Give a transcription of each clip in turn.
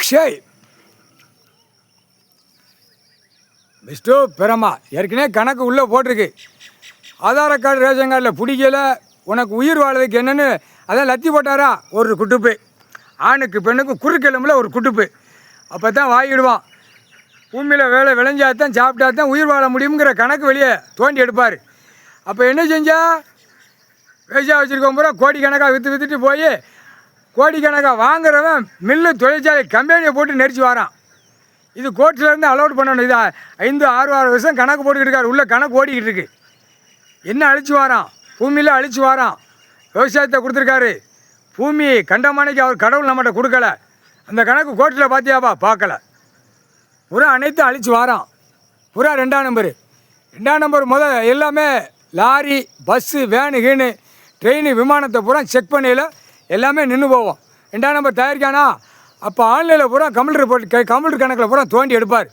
அக்ஷய் விஷ்ணு பிரமா ஏற்கனவே கணக்கு உள்ளே போட்டிருக்கு. ஆதார கார்டு ரேஷன் கார்டில் பிடிக்கல, உனக்கு உயிர் வாழ்றதுக்கு என்னென்னு அதான் லத்தி போட்டாரா ஒரு குட்டுப்பு, ஆணுக்கு பெண்ணுக்கு குறுக்கெலும்பில் ஒரு குட்டுப்பு. அப்போ தான் வாங்கிடுவான். பூமியில் வேலை விளைஞ்சாதான் சாப்பிட்டா தான் உயிர் வாழ முடியுங்கிற கணக்கு வெளியே தோண்டி எடுப்பார். அப்போ என்ன செஞ்சா, விவசாயம் வச்சுருக்கோம் பூரா கோடிக்கணக்காக விற்றுட்டு போய் கோடிக்கணக்காக வாங்குறவன் மில்லு தொழிற்சாலை கம்பெனியை போட்டு நெரிச்சு வரான். இது கோர்ட்லேருந்து அலோட் பண்ணணும். இது 5-6 வருஷம் கணக்கு போட்டுக்கிட்டு இருக்காரு. உள்ளே கணக்கு ஓடிக்கிட்டு இருக்கு. என்ன அழிச்சு வாரான், பூமியில் அழிச்சு வாரான். விவசாயத்தை கொடுத்துருக்காரு, பூமி கண்டமானைக்கு அவர் கடவுள் நம்மகிட்ட கொடுக்கல. அந்த கணக்கு கோர்ட்டில் பார்த்தியாப்பா? பார்க்கல. புறா அனைத்தும் அழிச்சு வாரான். புறா 2ஆம் நம்பர் எல்லாமே லாரி பஸ்ஸு வேனு கீனு ட்ரெயின் விமானத்தை பூரா செக் பண்ணையில் எல்லாமே நின்று போவோம். 2ஆம் நம்பர் தயாரிக்கானா? அப்போ ஆன்லைனில் பூரா கம்ப்யூட்டர் கணக்கில் பூரா தோண்டி எடுப்பார்.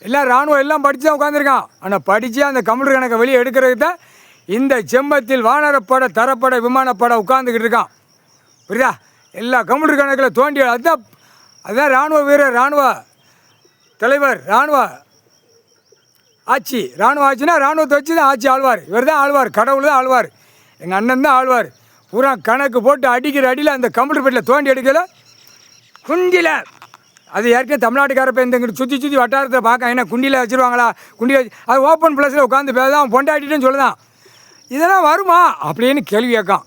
எல்லாம் இராணுவம் எல்லாம் படித்து தான் உட்காந்துருக்கான். ஆனால் படித்து அந்த கம்ப்யூட்டர் கணக்கை வெளியே எடுக்கிறதுக்கு தான் இந்த செம்மத்தில் வானரப்படை தரப்படை விமானப்படை உட்காந்துக்கிட்டு இருக்கான். புரியுதா? எல்லா கம்ப்யூட்டர் கணக்கில் தோண்டி அதுதான் இராணுவ வீரர், இராணுவ தலைவர், இராணுவ ஆட்சி. இராணுவ ஆட்சினா இராணுவத்தை வச்சு தான் ஆட்சி ஆழ்வார். இவர் தான் ஆழ்வார், கடவுள் தான் ஆழ்வார், எங்கள் அண்ணன் தான் ஆழ்வார். பூரா கணக்கு போட்டு அடிக்கிற அடியில் அந்த கம்ப்யூட்டர் பெட்டில் தோண்டி எடுக்கல குண்டியில். அது ஏற்கனவே தமிழ்நாட்டுக்காரப்ப இந்த சுற்றி வட்டாரத்தை பார்க்க என்ன குண்டியில் வச்சுருவாங்களா? குண்டியில் அது ஓப்பன் ப்ளஸில் உட்காந்து பேதான் பொண்டாட்டின்னு சொல்லுதான். இதெல்லாம் வருமா அப்படின்னு கேள்வி கேட்கான்.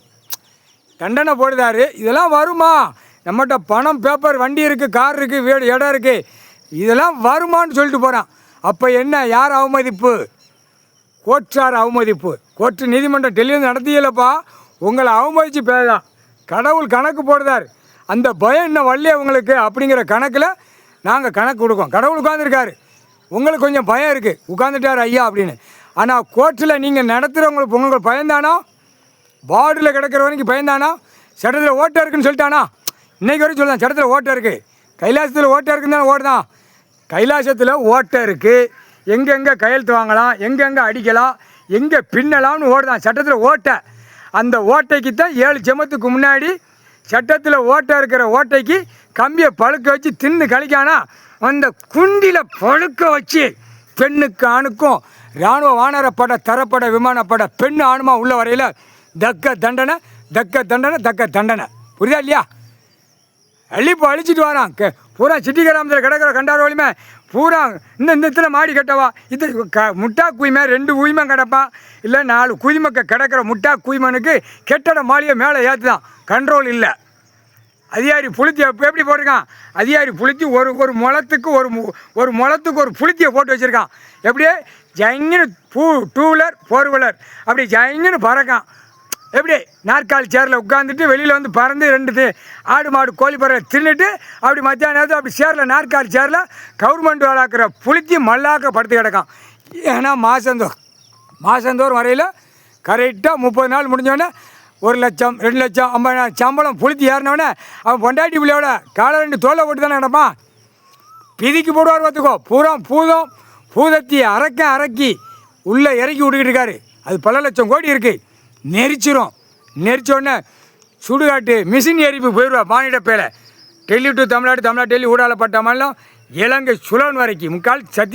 தண்டனை போடுதாரு. இதெல்லாம் வருமா? நம்மகிட்ட பணம், பேப்பர், வண்டி இருக்குது, கார் இருக்குது, வீடு, இடம் இருக்குது, இதெல்லாம் வருமானு சொல்லிட்டு போகிறான். அப்போ என்ன, யார் அவமதிப்பு? கோர்ட்டார் அவமதிப்பு. கோர்ட்டு நீதிமன்றம் டெல்லியிருந்து நடத்தியலப்பா, உங்களை அவமதித்து பேதான். கடவுள் கணக்கு போடுதார். அந்த பயம் இன்னும் வரலையே உங்களுக்கு அப்படிங்கிற கணக்கில் நாங்கள் கணக்கு கொடுக்கோம். கடவுள் உட்காந்துருக்காரு, உங்களுக்கு கொஞ்சம் பயம் இருக்குது, உட்காந்துட்டார் ஐயா அப்படின்னு. ஆனால் கோர்ட்டில் நீங்கள் நடத்துகிறவங்களுக்கு உங்களுக்கு பயந்தானா? வார்டில் கிடக்கிற வரைக்கும் பயந்தானா? சட்டத்தில் ஓட்டை இருக்குன்னு சொல்லிட்டானா? இன்றைக்கி வரைக்கும் சொல்லலாம் சட்டத்தில் ஓட்டை இருக்குது. கைலாசத்தில் ஓட்டை இருக்குன்னு தானே ஓடுதான். கைலாசத்தில் ஓட்டை இருக்குது, எங்கெங்கே கையெழுத்து வாங்கலாம், எங்கெங்கே அடிக்கலாம், எங்கே பின்னலாம்னு ஓடுதான் சட்டத்தில் ஓட்டை. அந்த ஓட்டைக்கு தான் 7 ஜென்மத்துக்கு முன்னாடி சட்டத்தில் ஓட்டை இருக்கிற ஓட்டைக்கு கம்பியை பழுக்க வச்சு தின்னு கழிக்கானா அந்த குண்டியில் பழுக்க வச்சு பெண்ணுக்கு ஆணுக்கும் இராணுவ வானரப்படை தரப்படை விமானப்படை பெண்ணு ஆணுமா உள்ள வரையில் தக்க தண்டனை தக்க தண்டனை தக்க தண்டனை. புரியுதா இல்லையா? அழிப்பு அழிச்சிட்டு வரான். பூரா சிட்டி கிராமத்தில் கிடக்கிற கண்டார வலிமை பூரா இந்த இடத்துல மாடி கட்டவா இது முட்டா குயிமை 2 குயிமை கிடப்பான், இல்லை 4 குயிமக்க கிடக்கிற முட்டா குயிமனுக்கு கெட்டட மாளிகை மேலே ஏற்றுதான். கண்ட்ரோல் இல்லை. அதிகாரி புளுத்தி எப்படி போட்டிருக்கான்? அதிகாரி புளுத்தி ஒரு முளத்துக்கு ஒரு முளத்துக்கு ஒரு புளுத்தியை போட்டு வச்சுருக்கான். எப்படியே ஜங்கின்னு 2 வீலர் 4 வீலர் அப்படி ஜங்கின்னு பறக்கான். எப்படி நாற்காலி சேரில் உட்காந்துட்டு வெளியில் வந்து பறந்து 2 ஆடு மாடு கோழி பறவை தின்னுட்டு அப்படி மத்தியான நேரத்தில் அப்படி சேரில் நாற்காலி சேரில் கவர்மெண்ட் வேலாக்கிற புளுத்தி மல்லாக்க படுத்து கிடக்கான். ஏன்னா மாதந்தோறும் வரையில் கரெக்டாக 30 நாள் முடிஞ்சோடனே 1 லட்சம் 2 லட்சம் 50,000 சம்பளம் புளுத்தி ஏறினோடனே அவன் பொண்டாட்டி பிள்ளையோட காலை 2 தோலை போட்டு தானே கிடப்பான். பிதிக்கு போடுவார் பார்த்துக்கோ. பூதத்தி அரக்கி உள்ளே இறக்கி விட்டுக்கிட்டு இருக்காரு. அது பல லட்சம் கோடி இருக்குது. நெரிச்சோடனே சுடுகாட்டு மிஷின் எரிப்பு போயிடுவா மானிட பேலை. டெல்லி டு தமிழ்நாடு, தமிழ்நாடு டெல்லி ஊடாலப்பட்ட மாநிலம் இலங்கை சுலன் வரைக்கும் முக்கால் சத்தி